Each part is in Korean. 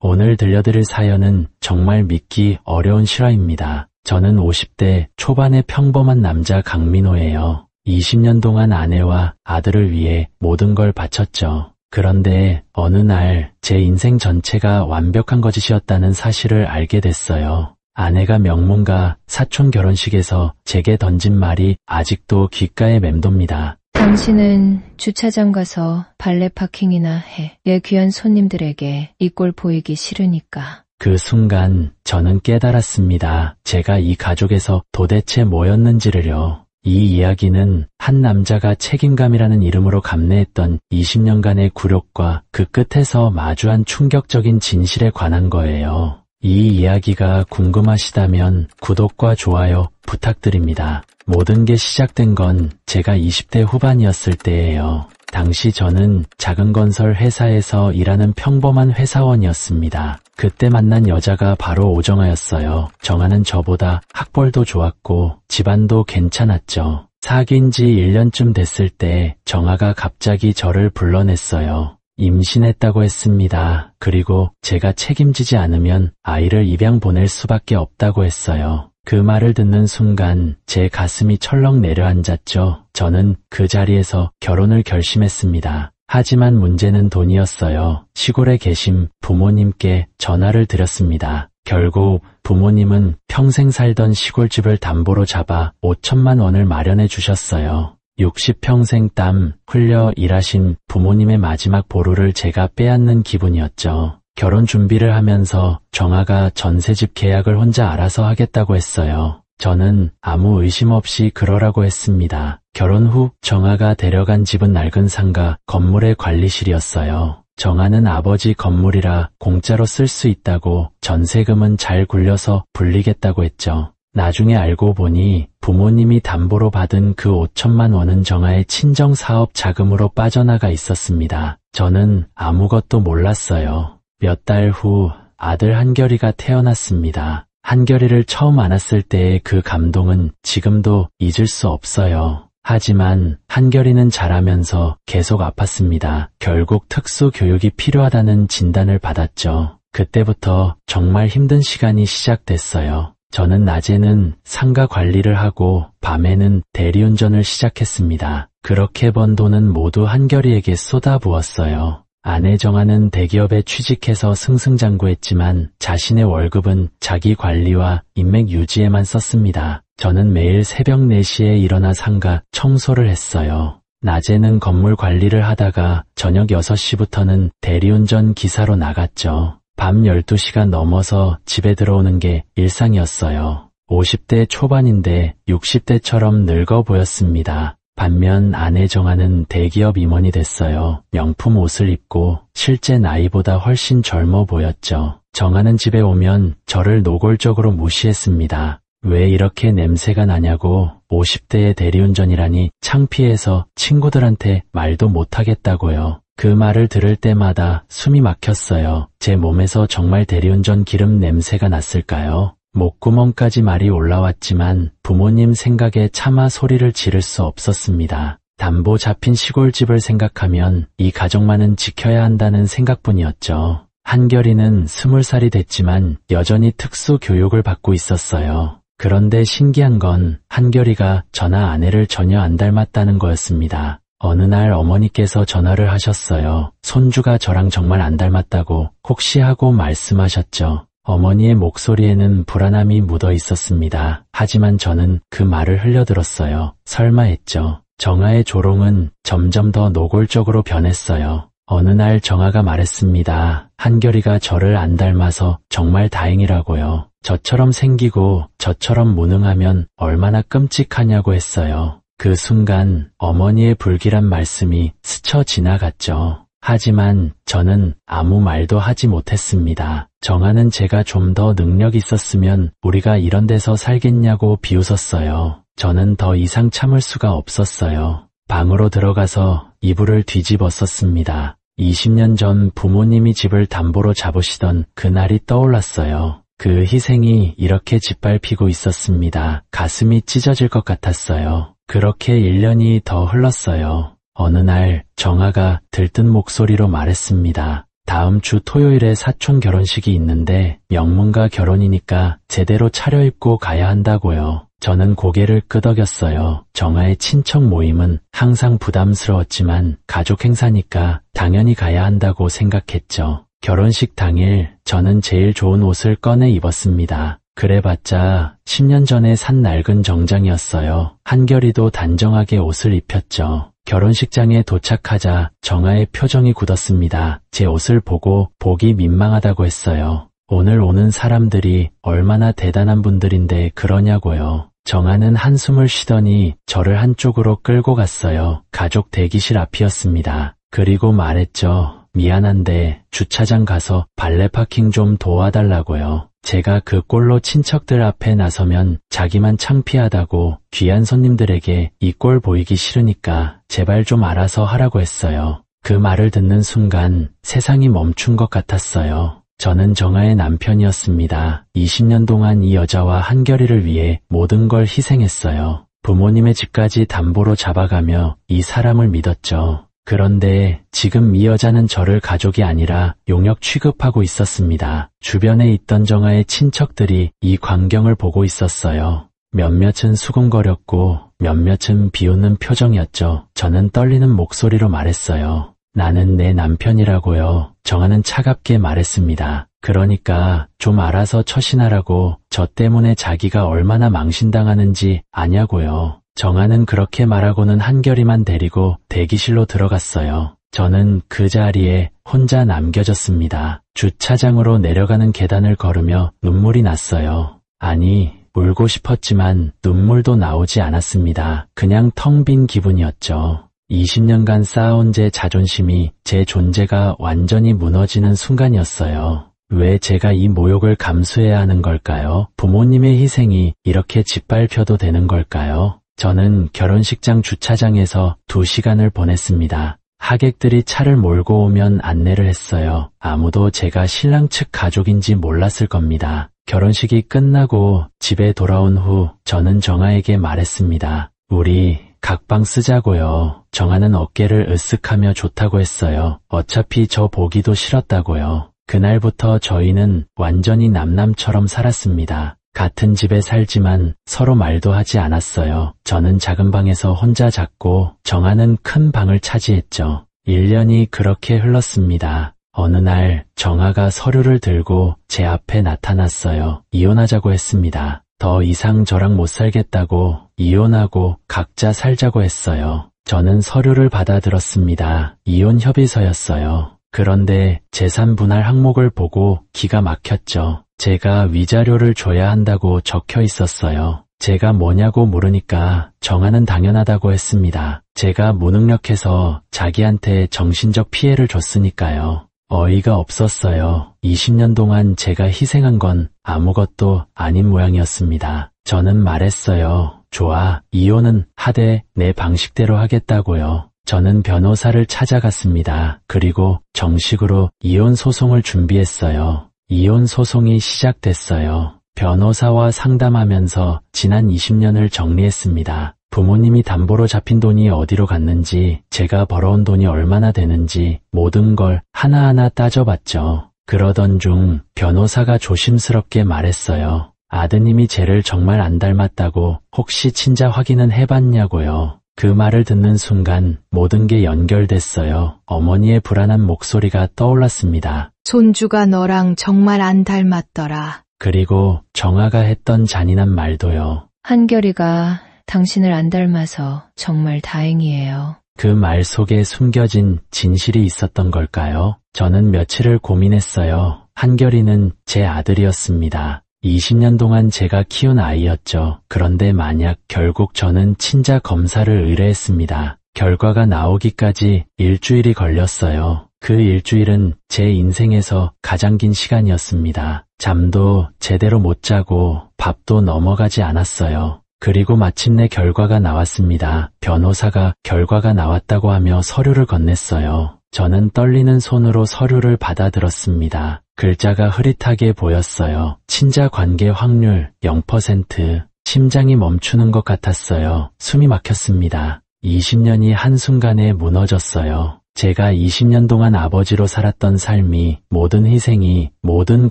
오늘 들려드릴 사연은 정말 믿기 어려운 실화입니다. 저는 50대 초반의 평범한 남자 강민호예요. 20년 동안 아내와 아들을 위해 모든 걸 바쳤죠. 그런데 어느 날 제 인생 전체가 완벽한 거짓이었다는 사실을 알게 됐어요. 아내가 명문가 사촌 결혼식에서 제게 던진 말이 아직도 귓가에 맴돕니다. 당신은 주차장 가서 발레 파킹이나 해. 내 귀한 손님들에게 이 꼴 보이기 싫으니까. 그 순간 저는 깨달았습니다. 제가 이 가족에서 도대체 뭐였는지를요. 이 이야기는 한 남자가 책임감이라는 이름으로 감내했던 20년간의 굴욕과 그 끝에서 마주한 충격적인 진실에 관한 거예요. 이 이야기가 궁금하시다면 구독과 좋아요 부탁드립니다. 모든 게 시작된 건 제가 20대 후반이었을 때예요. 당시 저는 작은 건설 회사에서 일하는 평범한 회사원이었습니다. 그때 만난 여자가 바로 오정아였어요. 정아는 저보다 학벌도 좋았고 집안도 괜찮았죠. 사귄 지 1년쯤 됐을 때 정아가 갑자기 저를 불러냈어요. 임신했다고 했습니다. 그리고 제가 책임지지 않으면 아이를 입양 보낼 수밖에 없다고 했어요. 그 말을 듣는 순간 제 가슴이 철렁 내려앉았죠. 저는 그 자리에서 결혼을 결심했습니다. 하지만 문제는 돈이었어요. 시골에 계신 부모님께 전화를 드렸습니다. 결국 부모님은 평생 살던 시골집을 담보로 잡아 5천만 원을 마련해 주셨어요. 60평생 땀 흘려 일하신 부모님의 마지막 보루를 제가 빼앗는 기분이었죠. 결혼 준비를 하면서 정아가 전세집 계약을 혼자 알아서 하겠다고 했어요. 저는 아무 의심 없이 그러라고 했습니다. 결혼 후 정아가 데려간 집은 낡은 상가 건물의 관리실이었어요. 정아는 아버지 건물이라 공짜로 쓸 수 있다고 전세금은 잘 굴려서 불리겠다고 했죠. 나중에 알고 보니 부모님이 담보로 받은 그 5천만 원은 정아의 친정 사업 자금으로 빠져나가 있었습니다. 저는 아무것도 몰랐어요. 몇 달 후 아들 한결이가 태어났습니다. 한결이를 처음 안았을 때의 그 감동은 지금도 잊을 수 없어요. 하지만 한결이는 자라면서 계속 아팠습니다. 결국 특수 교육이 필요하다는 진단을 받았죠. 그때부터 정말 힘든 시간이 시작됐어요. 저는 낮에는 상가 관리를 하고 밤에는 대리운전을 시작했습니다. 그렇게 번 돈은 모두 한결이에게 쏟아부었어요. 아내 정아는 대기업에 취직해서 승승장구했지만 자신의 월급은 자기 관리와 인맥 유지에만 썼습니다. 저는 매일 새벽 4시에 일어나 상가 청소를 했어요. 낮에는 건물 관리를 하다가 저녁 6시부터는 대리운전 기사로 나갔죠. 밤 12시가 넘어서 집에 들어오는 게 일상이었어요. 50대 초반인데 60대처럼 늙어 보였습니다. 반면 아내 정아는 대기업 임원이 됐어요. 명품 옷을 입고 실제 나이보다 훨씬 젊어 보였죠. 정아는 집에 오면 저를 노골적으로 무시했습니다. 왜 이렇게 냄새가 나냐고 50대의 대리운전이라니 창피해서 친구들한테 말도 못하겠다고요. 그 말을 들을 때마다 숨이 막혔어요. 제 몸에서 정말 대리운전 기름 냄새가 났을까요? 목구멍까지 말이 올라왔지만 부모님 생각에 차마 소리를 지를 수 없었습니다. 담보 잡힌 시골집을 생각하면 이 가족만은 지켜야 한다는 생각뿐이었죠. 한결이는 20살이 됐지만 여전히 특수 교육을 받고 있었어요. 그런데 신기한 건 한결이가 저나 아내를 전혀 안 닮았다는 거였습니다. 어느 날 어머니께서 전화를 하셨어요. 손주가 저랑 정말 안 닮았다고 혹시 하고 말씀하셨죠. 어머니의 목소리에는 불안함이 묻어 있었습니다. 하지만 저는 그 말을 흘려들었어요. 설마 했죠. 정아의 조롱은 점점 더 노골적으로 변했어요. 어느 날 정아가 말했습니다. 한결이가 저를 안 닮아서 정말 다행이라고요. 저처럼 생기고 저처럼 무능하면 얼마나 끔찍하냐고 했어요. 그 순간 어머니의 불길한 말씀이 스쳐 지나갔죠. 하지만 저는 아무 말도 하지 못했습니다. 정아는 제가 좀 더 능력 있었으면 우리가 이런 데서 살겠냐고 비웃었어요. 저는 더 이상 참을 수가 없었어요. 방으로 들어가서 이불을 뒤집었었습니다. 20년 전 부모님이 집을 담보로 잡으시던 그날이 떠올랐어요. 그 희생이 이렇게 짓밟히고 있었습니다. 가슴이 찢어질 것 같았어요. 그렇게 1년이 더 흘렀어요. 어느 날 정아가 들뜬 목소리로 말했습니다. 다음 주 토요일에 사촌 결혼식이 있는데 명문가 결혼이니까 제대로 차려입고 가야 한다고요. 저는 고개를 끄덕였어요. 정아의 친척 모임은 항상 부담스러웠지만 가족 행사니까 당연히 가야 한다고 생각했죠. 결혼식 당일 저는 제일 좋은 옷을 꺼내 입었습니다. 그래봤자 10년 전에 산 낡은 정장이었어요. 한결이도 단정하게 옷을 입혔죠. 결혼식장에 도착하자 정아의 표정이 굳었습니다. 제 옷을 보고 보기 민망하다고 했어요. 오늘 오는 사람들이 얼마나 대단한 분들인데 그러냐고요. 정아는 한숨을 쉬더니 저를 한쪽으로 끌고 갔어요. 가족 대기실 앞이었습니다. 그리고 말했죠. 미안한데 주차장 가서 발레 파킹 좀 도와달라고요. 제가 그 꼴로 친척들 앞에 나서면 자기만 창피하다고 귀한 손님들에게 이 꼴 보이기 싫으니까 제발 좀 알아서 하라고 했어요. 그 말을 듣는 순간 세상이 멈춘 것 같았어요. 저는 정아의 남편이었습니다. 20년 동안 이 여자와 한결이를 위해 모든 걸 희생했어요. 부모님의 집까지 담보로 잡아가며 이 사람을 믿었죠. 그런데 지금 이 여자는 저를 가족이 아니라 용역 취급하고 있었습니다. 주변에 있던 정아의 친척들이 이 광경을 보고 있었어요. 몇몇은 수군거렸고 몇몇은 비웃는 표정이었죠. 저는 떨리는 목소리로 말했어요. 나는 내 남편이라고요. 정아는 차갑게 말했습니다. 그러니까 좀 알아서 처신하라고. 저 때문에 자기가 얼마나 망신당하는지 아냐고요. 정아는 그렇게 말하고는 한결이만 데리고 대기실로 들어갔어요. 저는 그 자리에 혼자 남겨졌습니다. 주차장으로 내려가는 계단을 걸으며 눈물이 났어요. 아니, 울고 싶었지만 눈물도 나오지 않았습니다. 그냥 텅 빈 기분이었죠. 20년간 쌓아온 제 자존심이, 제 존재가 완전히 무너지는 순간이었어요. 왜 제가 이 모욕을 감수해야 하는 걸까요? 부모님의 희생이 이렇게 짓밟혀도 되는 걸까요? 저는 결혼식장 주차장에서 2시간을 보냈습니다. 하객들이 차를 몰고 오면 안내를 했어요. 아무도 제가 신랑 측 가족인지 몰랐을 겁니다. 결혼식이 끝나고 집에 돌아온 후 저는 정아에게 말했습니다. 우리 각방 쓰자고요. 정아는 어깨를 으쓱하며 좋다고 했어요. 어차피 저 보기도 싫었다고요. 그날부터 저희는 완전히 남남처럼 살았습니다. 같은 집에 살지만 서로 말도 하지 않았어요. 저는 작은 방에서 혼자 잤고 정아는 큰 방을 차지했죠. 1년이 그렇게 흘렀습니다. 어느 날 정아가 서류를 들고 제 앞에 나타났어요. 이혼하자고 했습니다. 더 이상 저랑 못 살겠다고 이혼하고 각자 살자고 했어요. 저는 서류를 받아들었습니다. 이혼 협의서였어요. 그런데 재산 분할 항목을 보고 기가 막혔죠. 제가 위자료를 줘야 한다고 적혀 있었어요. 제가 뭐냐고 물으니까 정아는 당연하다고 했습니다. 제가 무능력해서 자기한테 정신적 피해를 줬으니까요. 어이가 없었어요. 20년 동안 제가 희생한 건 아무것도 아닌 모양이었습니다. 저는 말했어요. 좋아, 이혼은 하되 내 방식대로 하겠다고요. 저는 변호사를 찾아갔습니다. 그리고 정식으로 이혼 소송을 준비했어요. 이혼 소송이 시작됐어요. 변호사와 상담하면서 지난 20년을 정리했습니다. 부모님이 담보로 잡힌 돈이 어디로 갔는지, 제가 벌어온 돈이 얼마나 되는지 모든 걸 하나하나 따져봤죠. 그러던 중 변호사가 조심스럽게 말했어요. 아드님이 쟤를 정말 안 닮았다고 혹시 친자 확인은 해봤냐고요. 그 말을 듣는 순간 모든 게 연결됐어요. 어머니의 불안한 목소리가 떠올랐습니다. 손주가 너랑 정말 안 닮았더라. 그리고 정아가 했던 잔인한 말도요. 한결이가 당신을 안 닮아서 정말 다행이에요. 그 말 속에 숨겨진 진실이 있었던 걸까요? 저는 며칠을 고민했어요. 한결이는 제 아들이었습니다. 20년 동안 제가 키운 아이였죠. 그런데 만약 결국 저는 친자 검사를 의뢰했습니다. 결과가 나오기까지 일주일이 걸렸어요. 그 일주일은 제 인생에서 가장 긴 시간이었습니다. 잠도 제대로 못 자고 밥도 넘어가지 않았어요. 그리고 마침내 결과가 나왔습니다. 변호사가 결과가 나왔다고 하며 서류를 건넸어요. 저는 떨리는 손으로 서류를 받아들었습니다. 글자가 흐릿하게 보였어요. 친자 관계 확률 0%. 심장이 멈추는 것 같았어요. 숨이 막혔습니다. 20년이 한순간에 무너졌어요. 제가 20년 동안 아버지로 살았던 삶이, 모든 희생이, 모든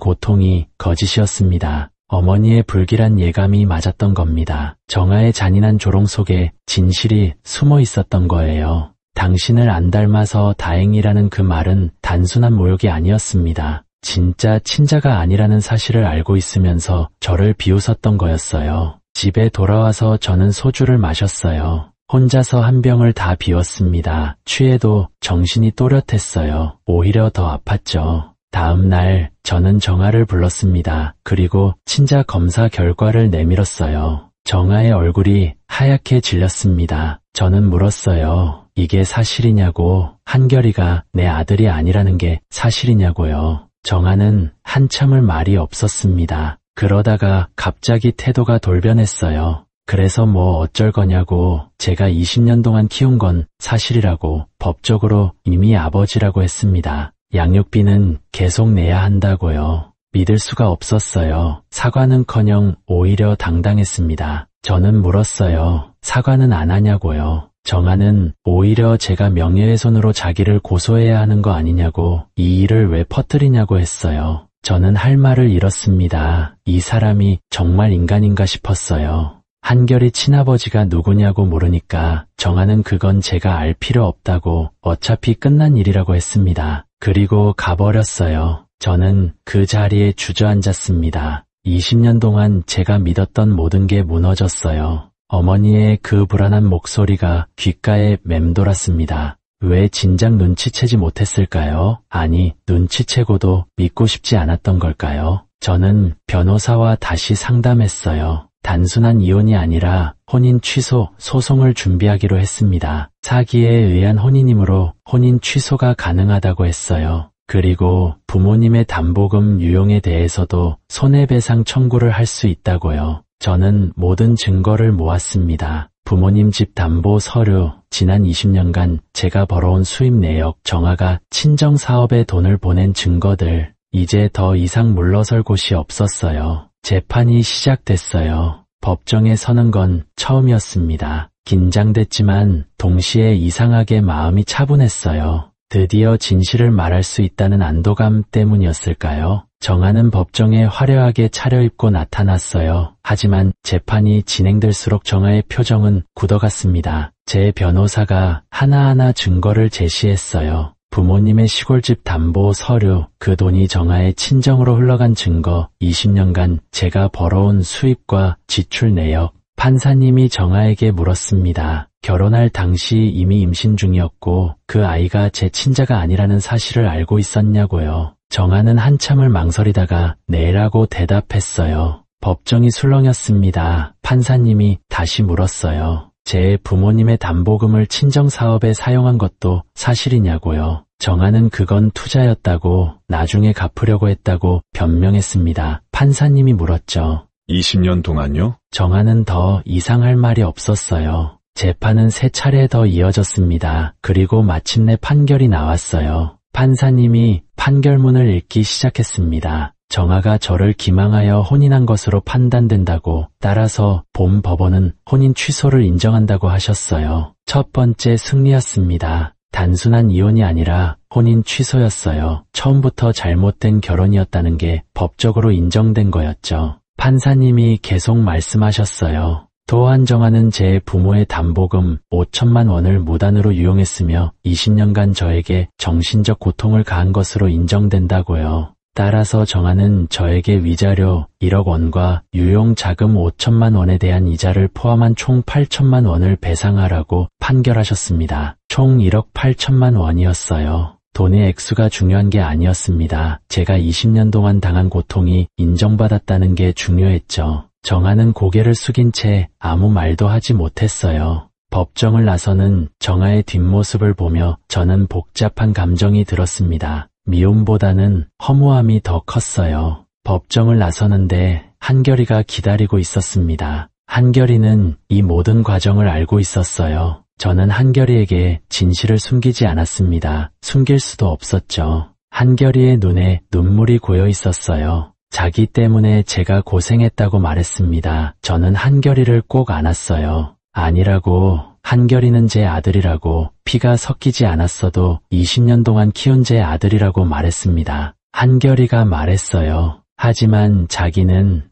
고통이 거짓이었습니다. 어머니의 불길한 예감이 맞았던 겁니다. 정아의 잔인한 조롱 속에 진실이 숨어 있었던 거예요. 당신을 안 닮아서 다행이라는 그 말은 단순한 모욕이 아니었습니다. 진짜 친자가 아니라는 사실을 알고 있으면서 저를 비웃었던 거였어요. 집에 돌아와서 저는 소주를 마셨어요. 혼자서 한 병을 다 비웠습니다. 취해도 정신이 또렷했어요. 오히려 더 아팠죠. 다음 날 저는 정아를 불렀습니다. 그리고 친자 검사 결과를 내밀었어요. 정아의 얼굴이 하얗게 질렸습니다. 저는 물었어요. 이게 사실이냐고. 한결이가 내 아들이 아니라는 게 사실이냐고요. 정아는 한참을 말이 없었습니다. 그러다가 갑자기 태도가 돌변했어요. 그래서 뭐 어쩔 거냐고. 제가 20년 동안 키운 건 사실이라고. 법적으로 이미 아버지라고 했습니다. 양육비는 계속 내야 한다고요. 믿을 수가 없었어요. 사과는커녕 오히려 당당했습니다. 저는 물었어요. 사과는 안 하냐고요. 정아는 오히려 제가 명예훼손으로 자기를 고소해야 하는 거 아니냐고, 이 일을 왜 퍼뜨리냐고 했어요. 저는 할 말을 잃었습니다. 이 사람이 정말 인간인가 싶었어요. 한결이 친아버지가 누구냐고 물으니까 정아는 그건 제가 알 필요 없다고, 어차피 끝난 일이라고 했습니다. 그리고 가버렸어요. 저는 그 자리에 주저앉았습니다. 20년 동안 제가 믿었던 모든 게 무너졌어요. 어머니의 그 불안한 목소리가 귓가에 맴돌았습니다. 왜 진작 눈치채지 못했을까요? 아니, 눈치채고도 믿고 싶지 않았던 걸까요? 저는 변호사와 다시 상담했어요. 단순한 이혼이 아니라 혼인 취소 소송을 준비하기로 했습니다. 사기에 의한 혼인이므로 혼인 취소가 가능하다고 했어요. 그리고 부모님의 담보금 유용에 대해서도 손해배상 청구를 할 수 있다고요. 저는 모든 증거를 모았습니다. 부모님 집 담보 서류, 지난 20년간 제가 벌어온 수입 내역, 정아가 친정사업에 돈을 보낸 증거들, 이제 더 이상 물러설 곳이 없었어요. 재판이 시작됐어요. 법정에 서는 건 처음이었습니다. 긴장됐지만 동시에 이상하게 마음이 차분했어요. 드디어 진실을 말할 수 있다는 안도감 때문이었을까요? 정아는 법정에 화려하게 차려입고 나타났어요. 하지만 재판이 진행될수록 정아의 표정은 굳어갔습니다. 제 변호사가 하나하나 증거를 제시했어요. 부모님의 시골집 담보 서류, 그 돈이 정아의 친정으로 흘러간 증거, 20년간 제가 벌어온 수입과 지출 내역. 판사님이 정아에게 물었습니다. 결혼할 당시 이미 임신 중이었고 그 아이가 제 친자가 아니라는 사실을 알고 있었냐고요. 정아는 한참을 망설이다가 네라고 대답했어요. 법정이 술렁였습니다. 판사님이 다시 물었어요. 제 부모님의 담보금을 친정사업에 사용한 것도 사실이냐고요. 정아는 그건 투자였다고, 나중에 갚으려고 했다고 변명했습니다. 판사님이 물었죠. 20년 동안요? 정아는 더 이상할 말이 없었어요. 재판은 3차례 더 이어졌습니다. 그리고 마침내 판결이 나왔어요. 판사님이 판결문을 읽기 시작했습니다. 정아가 저를 기망하여 혼인한 것으로 판단된다고, 따라서 본 법원은 혼인 취소를 인정한다고 하셨어요. 첫 번째 승리였습니다. 단순한 이혼이 아니라 혼인 취소였어요. 처음부터 잘못된 결혼이었다는 게 법적으로 인정된 거였죠. 판사님이 계속 말씀하셨어요. 또한 정아는 제 부모의 담보금 5천만 원을 무단으로 유용했으며 20년간 저에게 정신적 고통을 가한 것으로 인정된다고요. 따라서 정아는 저에게 위자료 1억 원과 유용자금 5천만 원에 대한 이자를 포함한 총 8천만 원을 배상하라고 판결하셨습니다. 총 1억 8천만 원이었어요. 돈의 액수가 중요한 게 아니었습니다. 제가 20년 동안 당한 고통이 인정받았다는 게 중요했죠. 정아는 고개를 숙인 채 아무 말도 하지 못했어요. 법정을 나서는 정아의 뒷모습을 보며 저는 복잡한 감정이 들었습니다. 미움보다는 허무함이 더 컸어요. 법정을 나서는데 한결이가 기다리고 있었습니다. 한결이는 이 모든 과정을 알고 있었어요. 저는 한결이에게 진실을 숨기지 않았습니다. 숨길 수도 없었죠. 한결이의 눈에 눈물이 고여 있었어요. 자기 때문에 제가 고생했다고 말했습니다. 저는 한결이를 꼭 안았어요. 아니라고, 한결이는 제 아들이라고, 피가 섞이지 않았어도 20년 동안 키운 제 아들이라고 말했습니다. 한결이가 말했어요. 하지만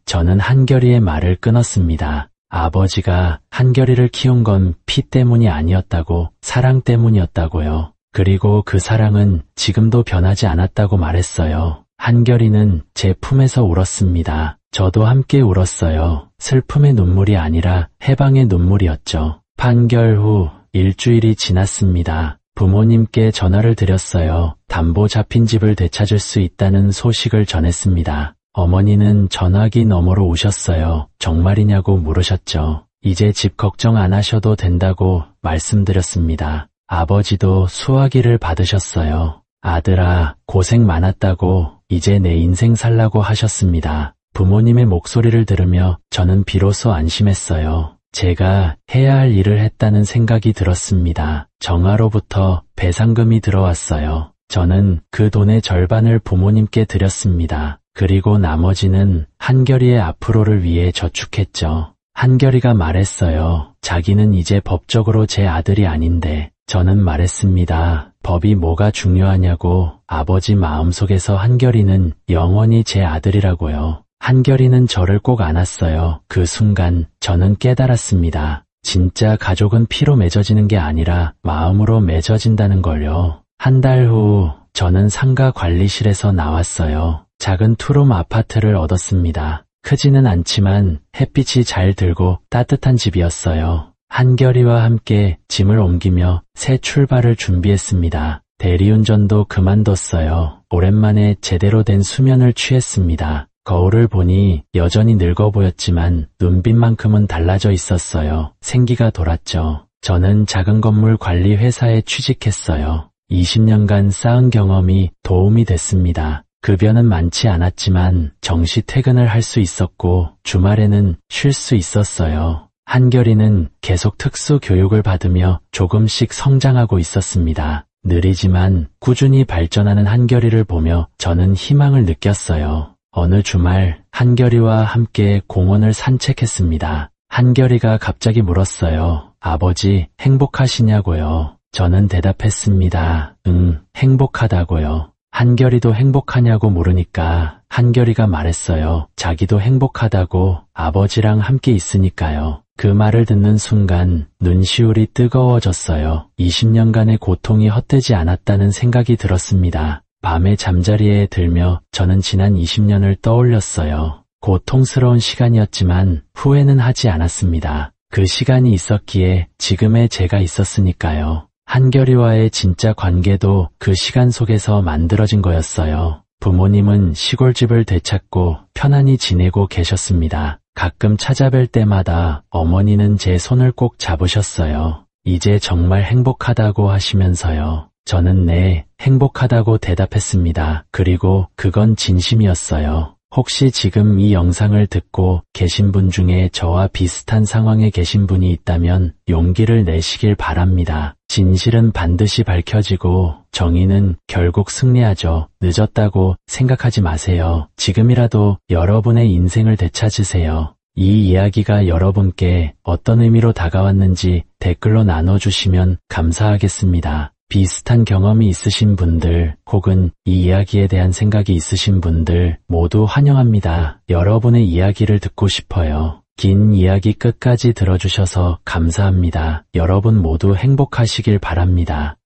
저는 한결이의 말을 끊었습니다. 아버지가 한결이를 키운 건 피 때문이 아니었다고, 사랑 때문이었다고요. 그리고 그 사랑은 지금도 변하지 않았다고 말했어요. 한결이는 제 품에서 울었습니다. 저도 함께 울었어요. 슬픔의 눈물이 아니라 해방의 눈물이었죠. 판결 후 일주일이 지났습니다. 부모님께 전화를 드렸어요. 담보 잡힌 집을 되찾을 수 있다는 소식을 전했습니다. 어머니는 전화기 너머로 우셨어요. 정말이냐고 물으셨죠. 이제 집 걱정 안 하셔도 된다고 말씀드렸습니다. 아버지도 수화기를 받으셨어요. 아들아, 고생 많았다고, 이제 내 인생 살라고 하셨습니다. 부모님의 목소리를 들으며 저는 비로소 안심했어요. 제가 해야 할 일을 했다는 생각이 들었습니다. 정화로부터 배상금이 들어왔어요. 저는 그 돈의 절반을 부모님께 드렸습니다. 그리고 나머지는 한결이의 앞으로를 위해 저축했죠. 한결이가 말했어요. 자기는 이제 법적으로 제 아들이 아닌데. 저는 말했습니다. 법이 뭐가 중요하냐고. 아버지 마음속에서 한결이는 영원히 제 아들이라고요. 한결이는 저를 꼭 안았어요. 그 순간 저는 깨달았습니다. 진짜 가족은 피로 맺어지는 게 아니라 마음으로 맺어진다는 걸요. 한 달 후 저는 상가 관리실에서 나왔어요. 작은 투룸 아파트를 얻었습니다. 크지는 않지만 햇빛이 잘 들고 따뜻한 집이었어요. 한결이와 함께 짐을 옮기며 새 출발을 준비했습니다. 대리운전도 그만뒀어요. 오랜만에 제대로 된 수면을 취했습니다. 거울을 보니 여전히 늙어 보였지만 눈빛만큼은 달라져 있었어요. 생기가 돌았죠. 저는 작은 건물 관리 회사에 취직했어요. 20년간 쌓은 경험이 도움이 됐습니다. 급여는 많지 않았지만 정시 퇴근을 할 수 있었고 주말에는 쉴 수 있었어요. 한결이는 계속 특수 교육을 받으며 조금씩 성장하고 있었습니다. 느리지만 꾸준히 발전하는 한결이를 보며 저는 희망을 느꼈어요. 어느 주말 한결이와 함께 공원을 산책했습니다. 한결이가 갑자기 물었어요. 아버지, 행복하시냐고요? 저는 대답했습니다. 응, 행복하다고요. 한결이도 행복하냐고 물으니까 한결이가 말했어요. 자기도 행복하다고, 아버지랑 함께 있으니까요. 그 말을 듣는 순간 눈시울이 뜨거워졌어요. 20년간의 고통이 헛되지 않았다는 생각이 들었습니다. 밤에 잠자리에 들며 저는 지난 20년을 떠올렸어요. 고통스러운 시간이었지만 후회는 하지 않았습니다. 그 시간이 있었기에 지금의 제가 있었으니까요. 한결이와의 진짜 관계도 그 시간 속에서 만들어진 거였어요. 부모님은 시골집을 되찾고 편안히 지내고 계셨습니다. 가끔 찾아뵐 때마다 어머니는 제 손을 꼭 잡으셨어요. 이제 정말 행복하다고 하시면서요. 저는 네, 행복하다고 대답했습니다. 그리고 그건 진심이었어요. 혹시 지금 이 영상을 듣고 계신 분 중에 저와 비슷한 상황에 계신 분이 있다면 용기를 내시길 바랍니다. 진실은 반드시 밝혀지고 정의는 결국 승리하죠. 늦었다고 생각하지 마세요. 지금이라도 여러분의 인생을 되찾으세요. 이 이야기가 여러분께 어떤 의미로 다가왔는지 댓글로 나눠주시면 감사하겠습니다. 비슷한 경험이 있으신 분들 혹은 이 이야기에 대한 생각이 있으신 분들 모두 환영합니다. 여러분의 이야기를 듣고 싶어요. 긴 이야기 끝까지 들어주셔서 감사합니다. 여러분 모두 행복하시길 바랍니다.